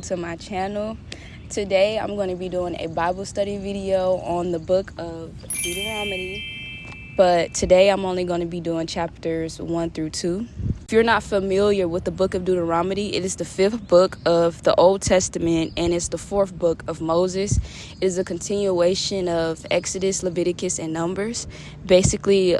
to my channel. Today I'm going to be doing a Bible study video on the book of Deuteronomy, but today I'm only going to be doing chapters 1 through 2. If you're not familiar with the book of Deuteronomy, it is the 5th book of the Old Testament and it's the 4th book of Moses. It is a continuation of Exodus, Leviticus, and Numbers. Basically,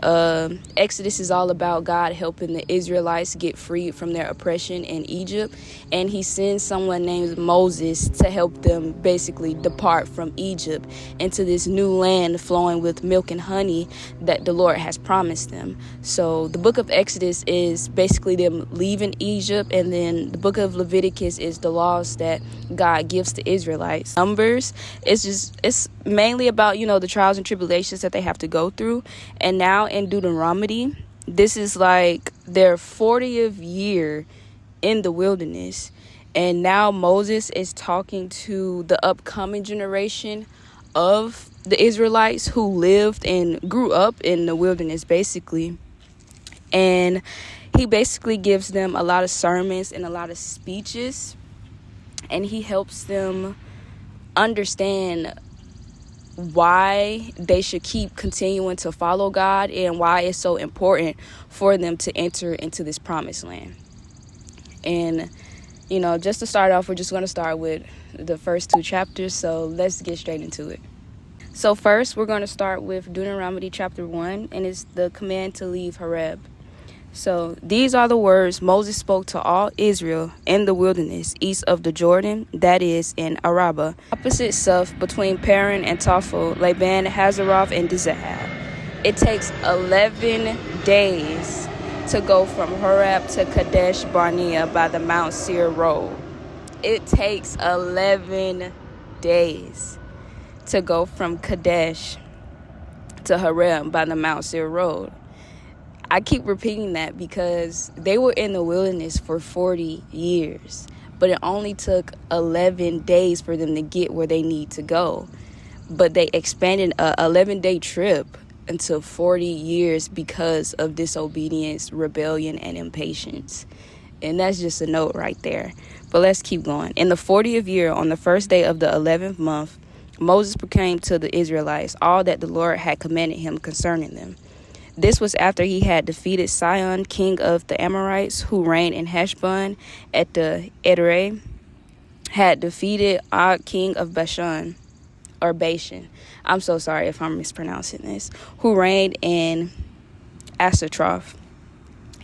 Exodus is all about God helping the Israelites get freed from their oppression in Egypt, and he sends someone named Moses to help them basically depart from Egypt into this new land flowing with milk and honey that the Lord has promised them. So the book of Exodus is basically them leaving Egypt, and then the book of Leviticus is the laws that God gives to Israelites. Numbers, it's mainly about, the trials and tribulations that they have to go through. And now in Deuteronomy, this is like their 40th year in the wilderness. And now Moses is talking to the upcoming generation of the Israelites who lived and grew up in the wilderness, basically. And he basically gives them a lot of sermons and a lot of speeches, and he helps them understand why they should keep continuing to follow God and why it's so important for them to enter into this promised land. And, just to start off, we're just going to start with the first 2 chapters, so let's get straight into it. So first, we're going to start with Deuteronomy chapter 1, and it's the command to leave Horeb. So these are the words Moses spoke to all Israel in the wilderness east of the Jordan, that is, in Arabah, opposite Suph, between Paran and Tophel, Laban, Hazeroth, and Dizahab. It takes 11 days to go from Horeb to Kadesh Barnea by the Mount Seir road. It takes 11 days to go from Kadesh to Horeb by the Mount Seir road. I keep repeating that because they were in the wilderness for 40 years, but it only took 11 days for them to get where they need to go. But they expanded a 11-day trip into 40 years because of disobedience, rebellion, and impatience. And that's just a note right there. But let's keep going. In the 40th year, on the first day of the 11th month, Moses proclaimed to the Israelites all that the Lord had commanded him concerning them. This was after he had defeated Sihon, king of the Amorites, who reigned in Heshbon at the Edrei, had defeated Og, king of Bashan, or Bashan. I'm so sorry if I'm mispronouncing this, who reigned in Astroth,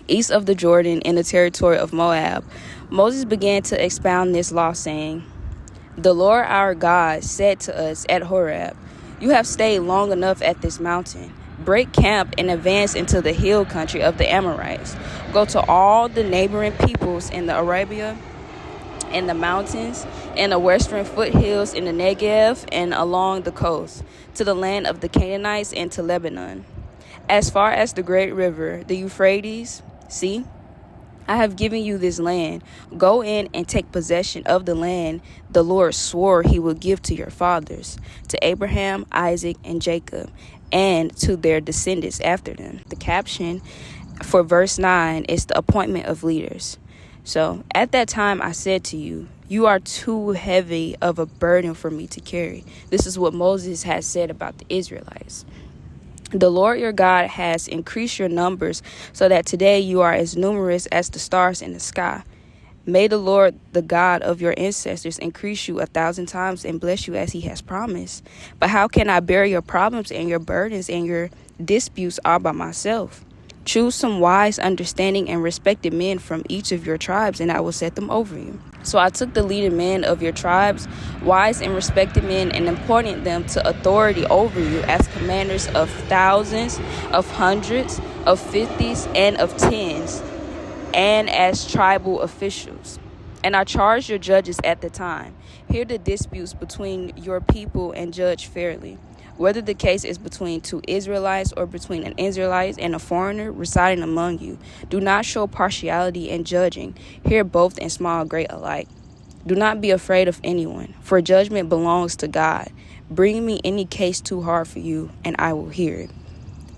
east of the Jordan in the territory of Moab. Moses began to expound this law, saying, "The Lord our God said to us at Horeb, 'You have stayed long enough at this mountain. Break camp and advance into the hill country of the Amorites. Go to all the neighboring peoples in the Arabia, in the mountains, in the western foothills, in the Negev, and along the coast, to the land of the Canaanites and to Lebanon, as far as the great river, the Euphrates. See, I have given you this land. Go in and take possession of the land the Lord swore he would give to your fathers, to Abraham, Isaac, and Jacob, and to their descendants after them.'" The caption for verse 9 is the appointment of leaders. So, "At that time I said to you, 'You are too heavy of a burden for me to carry.'" This is what Moses has said about the Israelites. "The Lord your God has increased your numbers so that today you are as numerous as the stars in the sky. May the Lord, the God of your ancestors, increase you 1,000 times and bless you as he has promised. But how can I bear your problems and your burdens and your disputes all by myself? Choose some wise, understanding, and respected men from each of your tribes, and I will set them over you." So I took the leading men of your tribes, wise and respected men, and appointed them to authority over you as commanders of thousands, of hundreds, of fifties, and of tens, and as tribal officials. And I charged your judges at the time, hear the disputes between your people and judge fairly. Whether the case is between 2 Israelites or between an Israelite and a foreigner residing among you, do not show partiality in judging. Hear both in small and great alike. Do not be afraid of anyone, for judgment belongs to God. Bring me any case too hard for you, and I will hear it.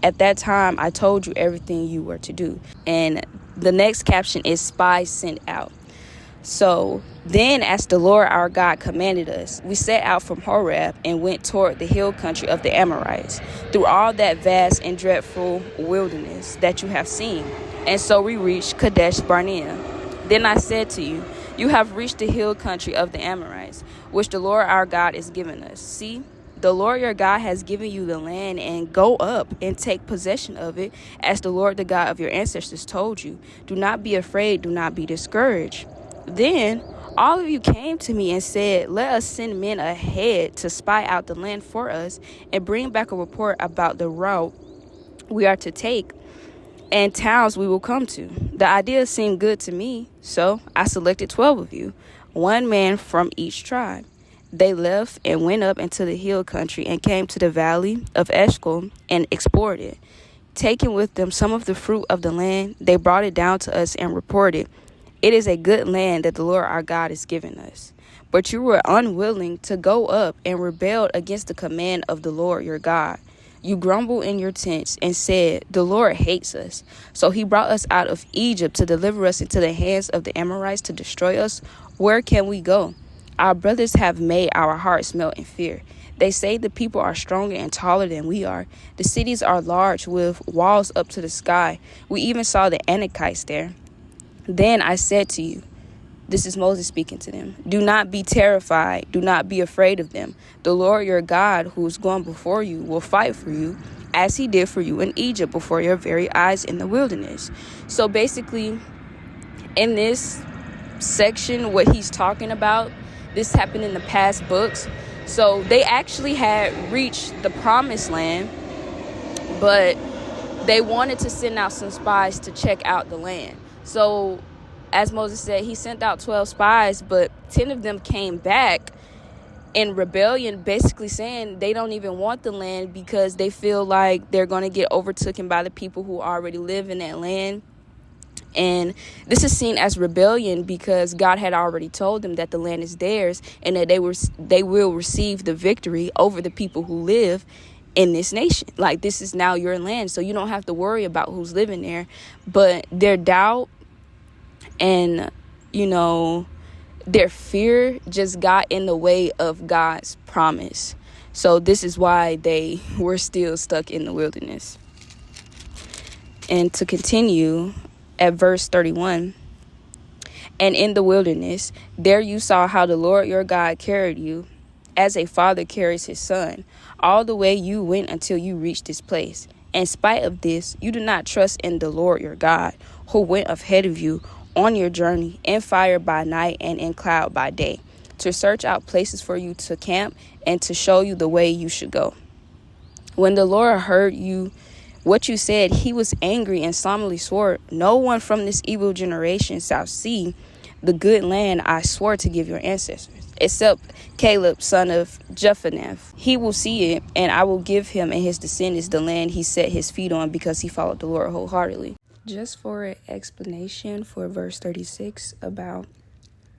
At that time, I told you everything you were to do." And the next caption is spies sent out. So then, as the Lord our God commanded us, we set out from Horeb and went toward the hill country of the Amorites, through all that vast and dreadful wilderness that you have seen. And so we reached Kadesh Barnea. Then I said to you, you have reached the hill country of the Amorites, which the Lord our God is giving us. See, the Lord your God has given you the land, and go up and take possession of it, as the Lord the God of your ancestors told you. Do not be afraid, do not be discouraged. Then all of you came to me and said, let us send men ahead to spy out the land for us and bring back a report about the route we are to take and towns we will come to. The idea seemed good to me, so I selected 12 of you, one man from each tribe. They left and went up into the hill country and came to the valley of Eshcol and explored it. Taking with them some of the fruit of the land, they brought it down to us and reported, it is a good land that the Lord our God is giving us. But you were unwilling to go up and rebelled against the command of the Lord your God. You grumbled in your tents and said, the Lord hates us. So he brought us out of Egypt to deliver us into the hands of the Amorites to destroy us. Where can we go? Our brothers have made our hearts melt in fear. They say the people are stronger and taller than we are. The cities are large with walls up to the sky. We even saw the Anakites there. Then I said to you, this is Moses speaking to them, do not be terrified, do not be afraid of them. The Lord your God, who is going before you, will fight for you, as he did for you in Egypt before your very eyes in the wilderness. So basically, in this section, what he's talking about, this happened in the past books. So they actually had reached the promised land, but they wanted to send out some spies to check out the land. So, as Moses said, he sent out 12 spies, but 10 of them came back in rebellion, basically saying they don't even want the land because they feel like they're going to get overtaken by the people who already live in that land. And this is seen as rebellion because God had already told them that the land is theirs and that they will receive the victory over the people who live in this nation. Like, this is now your land, so you don't have to worry about who's living there. But their doubt and, their fear just got in the way of God's promise. So this is why they were still stuck in the wilderness. And to continue at verse 31, and in the wilderness, there you saw how the Lord your God carried you as a father carries his son, all the way you went until you reached this place. In spite of this, you do not trust in the Lord your God, who went ahead of you on your journey in fire by night and in cloud by day, to search out places for you to camp and to show you the way you should go. When the Lord heard what you said, he was angry and solemnly swore, no one from this evil generation shall see the good land I swore to give your ancestors, except Caleb, son of Jephunneh. He will see it, and I will give him and his descendants the land he set his feet on, because he followed the Lord wholeheartedly. Just for an explanation for verse 36 about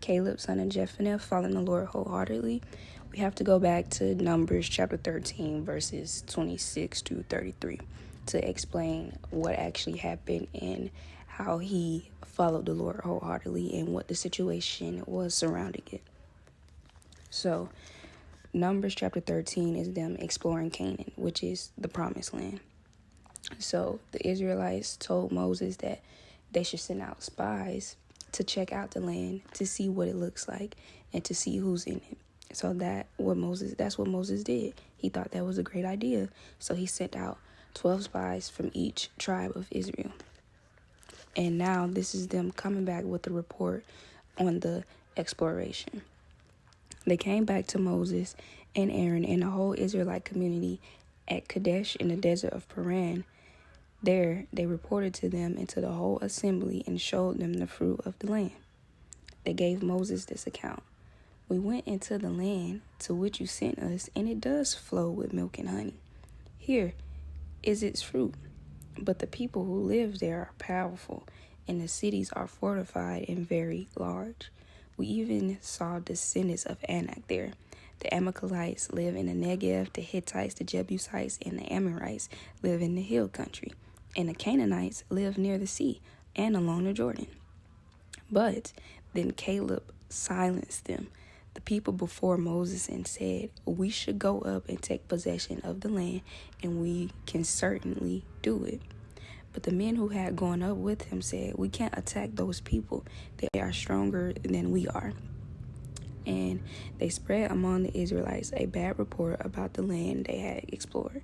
Caleb, son of Jephunneh, following the Lord wholeheartedly, we have to go back to Numbers chapter 13, verses 26 to 33 to explain what actually happened and how he followed the Lord wholeheartedly and what the situation was surrounding it. So, Numbers chapter 13 is them exploring Canaan, which is the promised land. So, the Israelites told Moses that they should send out spies to check out the land, to see what it looks like, and to see who's in it. So that's what Moses did. He thought that was a great idea. So he sent out 12 spies from each tribe of Israel. And now this is them coming back with a report on the exploration. They came back to Moses and Aaron and the whole Israelite community at Kadesh in the desert of Paran. There they reported to them and to the whole assembly and showed them the fruit of the land. They gave Moses this account. We went into the land to which you sent us, and it does flow with milk and honey. Here is its fruit. But the people who live there are powerful, and the cities are fortified and very large. We even saw descendants of Anak there. The Amalekites live in the Negev, the Hittites, the Jebusites, and the Amorites live in the hill country, and the Canaanites live near the sea and along the Jordan. But Then Caleb silenced them, the people before Moses, and said, "We should go up and take possession of the land, and we can certainly do it." But the men who had gone up with him said, "We can't attack those people. They are stronger than we are." And they spread among the Israelites a bad report about the land they had explored.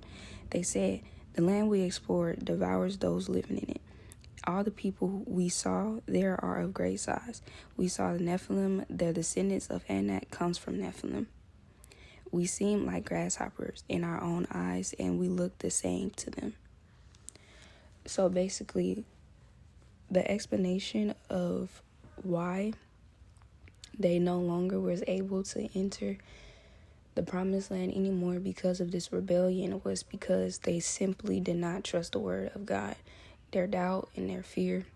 They said, "The land we explored devours those living in it. All the people we saw there are of great size. We saw the Nephilim, the descendants of Anak comes from Nephilim. We seem like grasshoppers in our own eyes, and we look the same to them." So basically, the explanation of why they no longer was able to enter the promised land anymore because of this rebellion was because they simply did not trust the word of God. Their doubt and their fear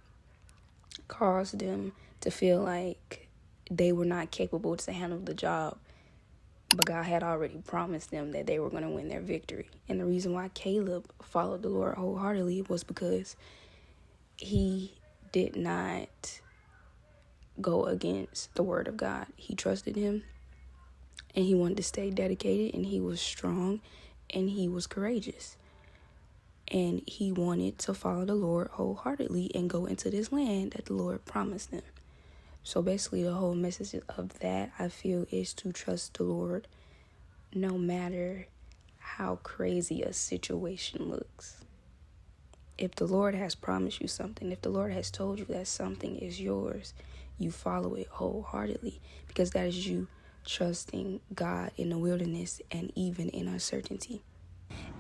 caused them to feel like they were not capable to handle the job. But God had already promised them that they were going to win their victory. And the reason why Caleb followed the Lord wholeheartedly was because he did not go against the word of God. He trusted him, and he wanted to stay dedicated, and he was strong, and he was courageous. And he wanted to follow the Lord wholeheartedly and go into this land that the Lord promised them. So basically, the whole message of that, I feel, is to trust the Lord no matter how crazy a situation looks. If the Lord has promised you something, if the Lord has told you that something is yours, you follow it wholeheartedly, because that is you trusting God in the wilderness and even in uncertainty.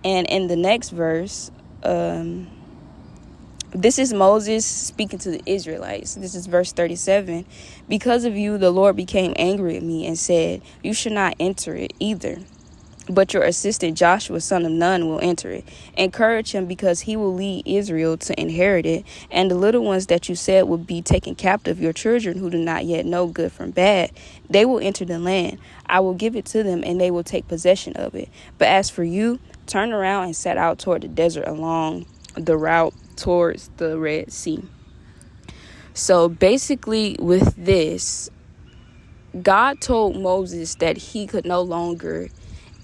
And in the next verse, this is Moses speaking to the Israelites. This is verse 37. "Because of you, the Lord became angry at me and said, 'You should not enter it either. But your assistant Joshua, son of Nun, will enter it. Encourage him, because he will lead Israel to inherit it. And the little ones that you said will be taken captive, your children who do not yet know good from bad, they will enter the land. I will give it to them, and they will take possession of it. But as for you, turn around and set out toward the desert along the route towards the Red Sea.'" So basically with this, God told Moses that he could no longer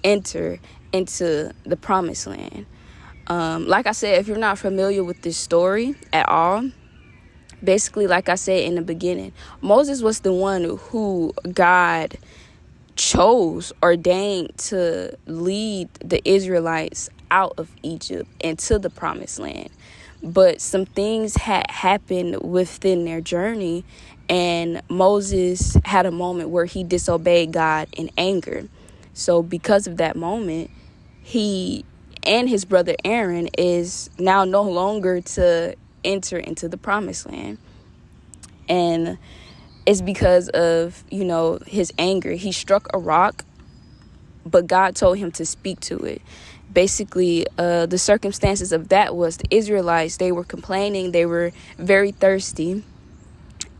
enter into the promised land. Like I said, if you're not familiar with this story at all, basically, like I said in the beginning, Moses was the one who God chose, ordained to lead the Israelites out of Egypt into the promised land. But some things had happened within their journey, and Moses had a moment where he disobeyed God in anger. So because of that moment, he and his brother Aaron is now no longer to enter into the promised land. And it's because of, his anger. He struck a rock, but God told him to speak to it. Basically, the circumstances of that was the Israelites, they were complaining, they were very thirsty.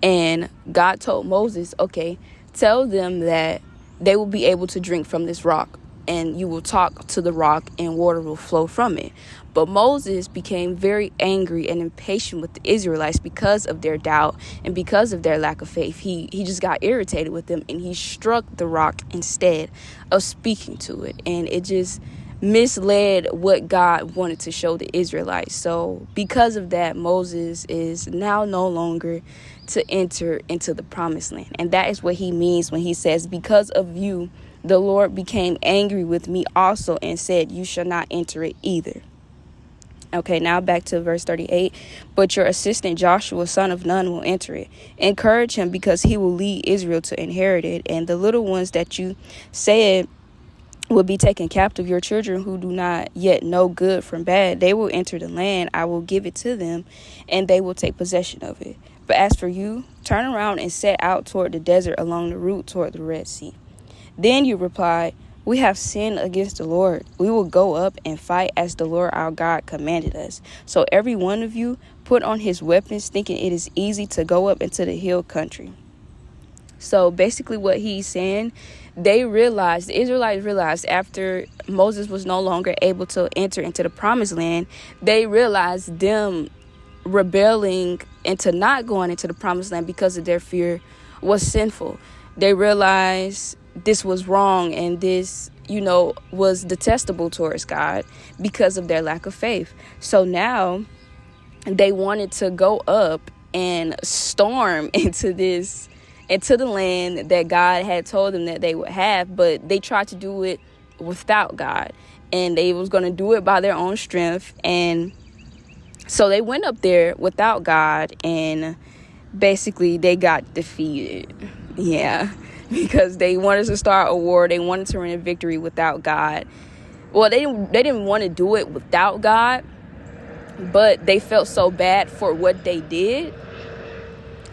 And God told Moses, okay, tell them that they will be able to drink from this rock, and you will talk to the rock and water will flow from it. But Moses became very angry and impatient with the Israelites because of their doubt and because of their lack of faith. He just got irritated with them, and he struck the rock instead of speaking to it. And it just misled what God wanted to show the Israelites. So because of that, Moses is now no longer to enter into the promised land. And that is what he means when he says, "Because of you, the Lord became angry with me also and said, 'You shall not enter it either.'" Okay, now back to verse 38. "But your assistant Joshua, son of Nun, will enter it. Encourage him, because he will lead Israel to inherit it. And the little ones that you said will be taken captive, your children who do not yet know good from bad, they will enter the land. I will give it to them, and they will take possession of it. But as for you, turn around and set out toward the desert along the route toward the Red Sea." Then you replied, "We have sinned against the Lord. We will go up and fight as the Lord our God commanded us. So every one of you put on his weapons, thinking it is easy to go up into the hill country." So basically what he's saying, the Israelites realized after Moses was no longer able to enter into the promised land, they realized them rebelling into not going into the promised land because of their fear was sinful. They realized this was wrong, and this, was detestable towards God because of their lack of faith. So now they wanted to go up and storm into the land that God had told them that they would have, but they tried to do it without God, and they was going to do it by their own strength. And so they went up there without God, and basically they got defeated. Yeah, because they wanted to start a war. They wanted to win a victory without God. Well, they didn't want to do it without God, but they felt so bad for what they did.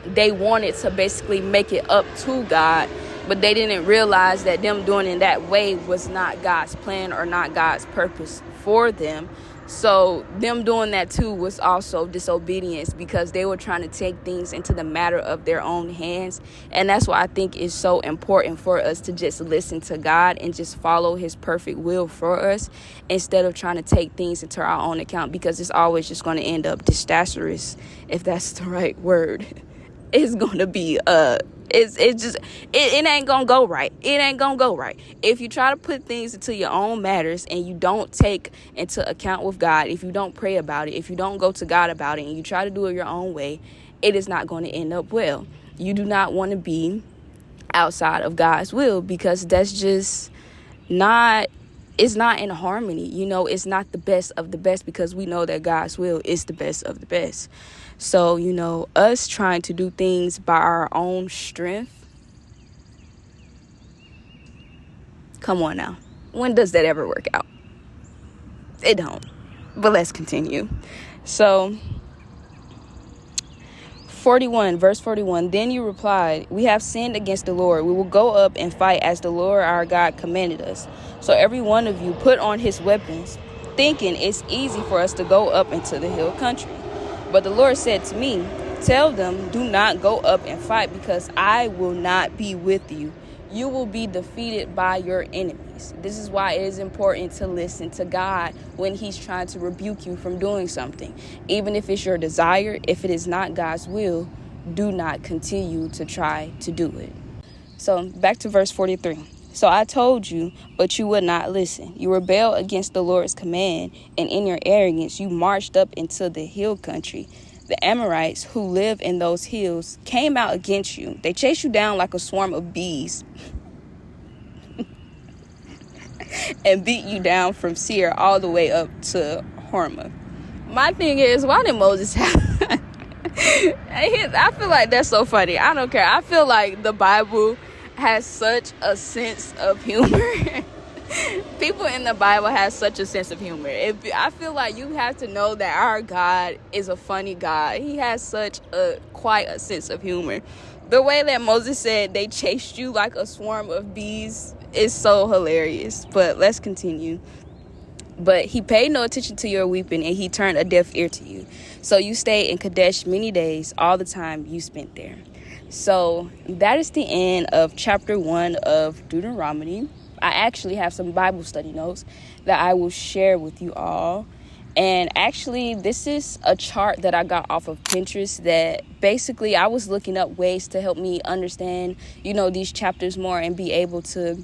They wanted to basically make it up to God, but they didn't realize that them doing it that way was not God's plan or not God's purpose for them. So them doing that too was also disobedience, because they were trying to take things into the matter of their own hands. And that's why I think it's so important for us to just listen to God and just follow his perfect will for us, instead of trying to take things into our own account, because it's always just going to end up disastrous, if that's the right word. It's going to be it ain't gonna go right. It ain't gonna go right if you try to put things into your own matters and you don't take into account with God. If you don't pray about it, if you don't go to God about it, and you try to do it your own way, it is not going to end up well. You do not want to be outside of God's will, because that's just not, it's not in harmony. It's not the best of the best, because we know that God's will is the best of the best. So, us trying to do things by our own strength. Come on now. When does that ever work out? It don't. But let's continue. So, verse 41, then you replied, we have sinned against the Lord. We will go up and fight as the Lord our God commanded us. So every one of you put on his weapons, thinking it's easy for us to go up into the hill country. But the Lord said to me, tell them, do not go up and fight, because I will not be with you. You will be defeated by your enemies. This is why it is important to listen to God when he's trying to rebuke you from doing something. Even if it's your desire, if it is not God's will, do not continue to try to do it. So back to verse 43. So I told you, but you would not listen. You rebelled against the Lord's command, and in your arrogance you marched up into the hill country. The Amorites who live in those hills came out against you. They chased you down like a swarm of bees and beat you down from Seir all the way up to Hormah. My thing is, why did Moses have... I feel like that's so funny. I don't care. I feel like the Bible has such a sense of humor. People in the Bible have such a sense of humor. I feel like you have to know that our God is a funny God. He has quite a sense of humor. The way that Moses said they chased you like a swarm of bees is so hilarious. But let's continue. But he paid no attention to your weeping, and he turned a deaf ear to you. So you stayed in Kadesh many days, all the time you spent there. So that is the end of chapter 1 of Deuteronomy. I actually have some Bible study notes that I will share with you all. And actually, this is a chart that I got off of Pinterest that basically I was looking up ways to help me understand, these chapters more and be able to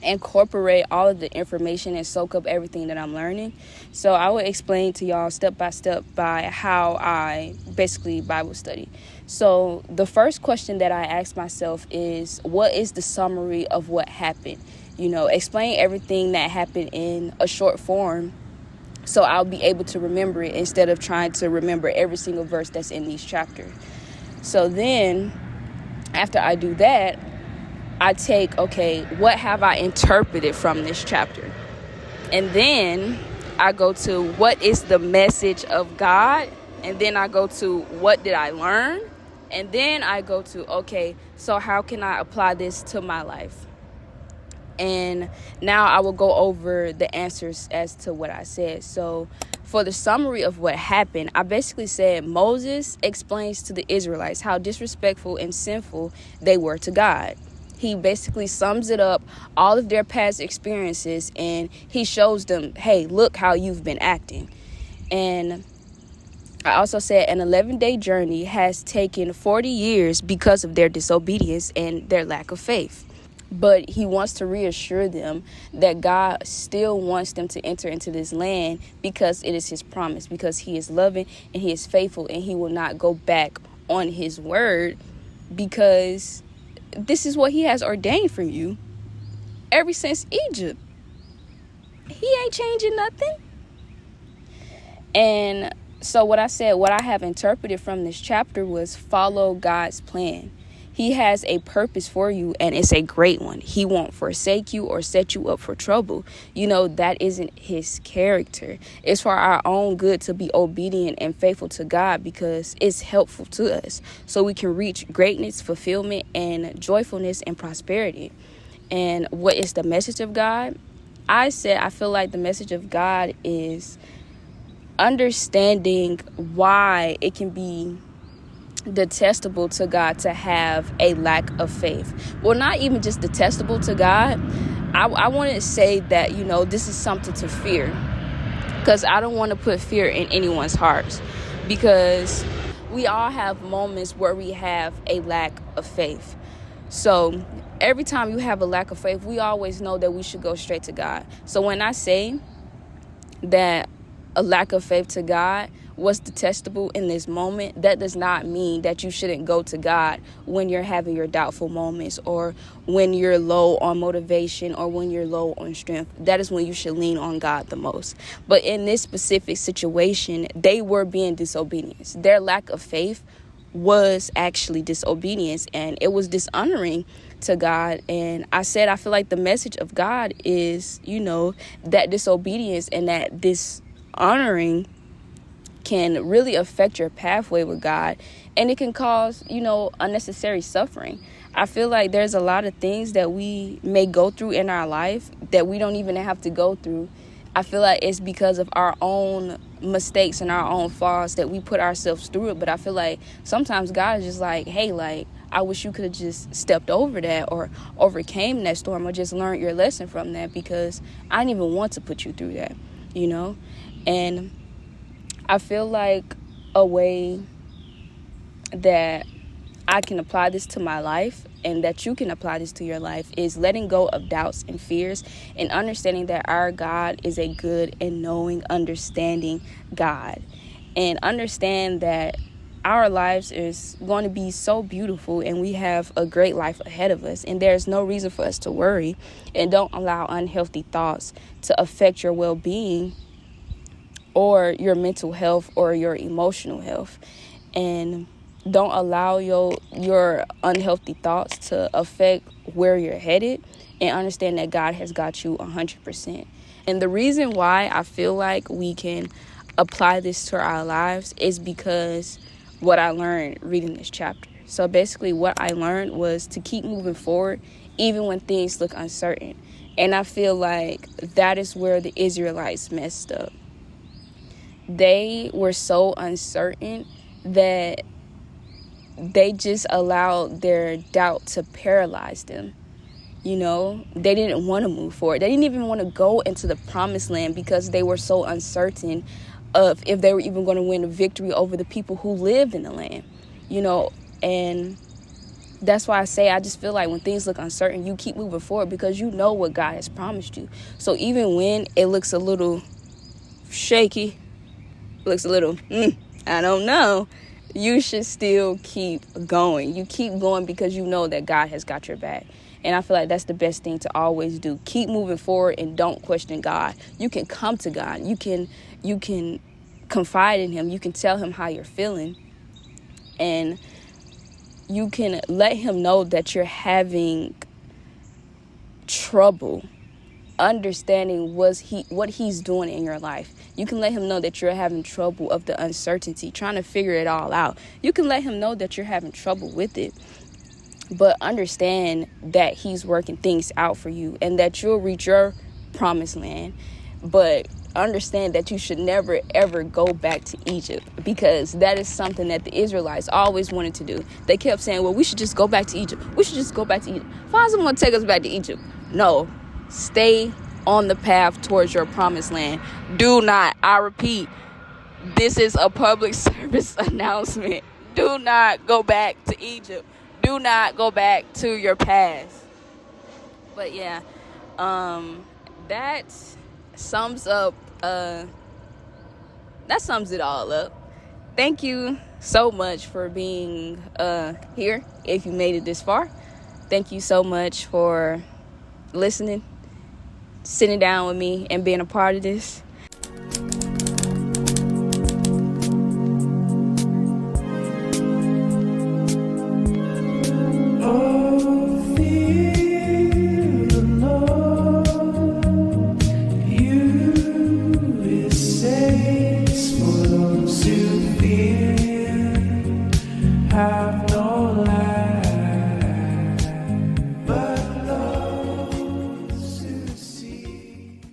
incorporate all of the information and soak up everything that I'm learning. So I will explain to y'all step by step by how I basically Bible study. So the first question that I ask myself is, what is the summary of what happened? Explain everything that happened in a short form, so I'll be able to remember it instead of trying to remember every single verse that's in these chapters. So then after I do that, I take, what have I interpreted from this chapter? And then I go to, what is the message of God? And then I go to, what did I learn? And then I go to, so how can I apply this to my life? And now I will go over the answers as to what I said. So for the summary of what happened, I basically said Moses explains to the Israelites how disrespectful and sinful they were to God. He basically sums it up, all of their past experiences, and he shows them, hey, look how you've been acting. And I also said an 11-day journey has taken 40 years because of their disobedience and their lack of faith. But he wants to reassure them that God still wants them to enter into this land because it is his promise, because he is loving and he is faithful, and he will not go back on his word, because this is what he has ordained for you ever since Egypt. He ain't changing nothing. And so what I have interpreted from this chapter was follow God's plan. He has a purpose for you, and it's a great one. He won't forsake you or set you up for trouble. That isn't his character. It's for our own good to be obedient and faithful to God, because it's helpful to us so we can reach greatness, fulfillment, and joyfulness and prosperity. And what is the message of God? I feel like the message of God is understanding why it can be detestable to God to have a lack of faith. Well, not even just detestable to God. I want to say that, this is something to fear, because I don't want to put fear in anyone's hearts, because we all have moments where we have a lack of faith. So every time you have a lack of faith, we always know that we should go straight to God. So when I say that a lack of faith to God was detestable in this moment, that does not mean that you shouldn't go to God when you're having your doubtful moments, or when you're low on motivation, or when you're low on strength. That is when you should lean on God the most. But in this specific situation, they were being disobedience. Their lack of faith was actually disobedience, and it was dishonoring to God. And I feel like the message of God is, that disobedience and that dishonoring can really affect your pathway with God, and it can cause, unnecessary suffering. I feel like there's a lot of things that we may go through in our life that we don't even have to go through. I feel like it's because of our own mistakes and our own flaws that we put ourselves through it. But I feel like sometimes God is just like, hey, I wish you could have just stepped over that, or overcame that storm, or just learned your lesson from that, because I didn't even want to put you through that, And I feel like a way that I can apply this to my life, and that you can apply this to your life, is letting go of doubts and fears, and understanding that our God is a good and knowing, understanding God. And understand that our lives is going to be so beautiful, and we have a great life ahead of us, and there's no reason for us to worry. And don't allow unhealthy thoughts to affect your well-being, or your mental health, or your emotional health. And don't allow your unhealthy thoughts to affect where you're headed, and understand that God has got you 100%. And the reason why I feel like we can apply this to our lives is because what I learned reading this chapter. So basically what I learned was to keep moving forward even when things look uncertain. And I feel like that is where the Israelites messed up. They were so uncertain that they just allowed their doubt to paralyze them. They didn't want to move forward. They didn't even want to go into the promised land, because they were so uncertain of if they were even going to win a victory over the people who lived in the land. And that's why I just feel like when things look uncertain, you keep moving forward, because you know what God has promised you. So even when it looks a little shaky, looks a little, I don't know, you should still keep going. You keep going because you know that God has got your back. And I feel like that's the best thing to always do. Keep moving forward and don't question God. You can come to God. You can confide in him. You can tell him how you're feeling. And you can let him know that you're having trouble understanding what he's doing in your life. You can let him know that you're having trouble of the uncertainty, trying to figure it all out. You can let him know that you're having trouble with it, but understand that he's working things out for you, and that you'll reach your promised land. But understand that you should never, ever go back to Egypt, because that is something that the Israelites always wanted to do. They kept saying, well, we should just go back to Egypt. We should just go back to Egypt. Why is someone take us back to Egypt? No. Stay on the path towards your promised land. Do not, I repeat, this is a public service announcement. Do not go back to Egypt. Do not go back to your past. But yeah, that sums up, that sums it all up. Thank you so much for being here. If you made it this far, thank you so much for listening, sitting down with me, and being a part of this.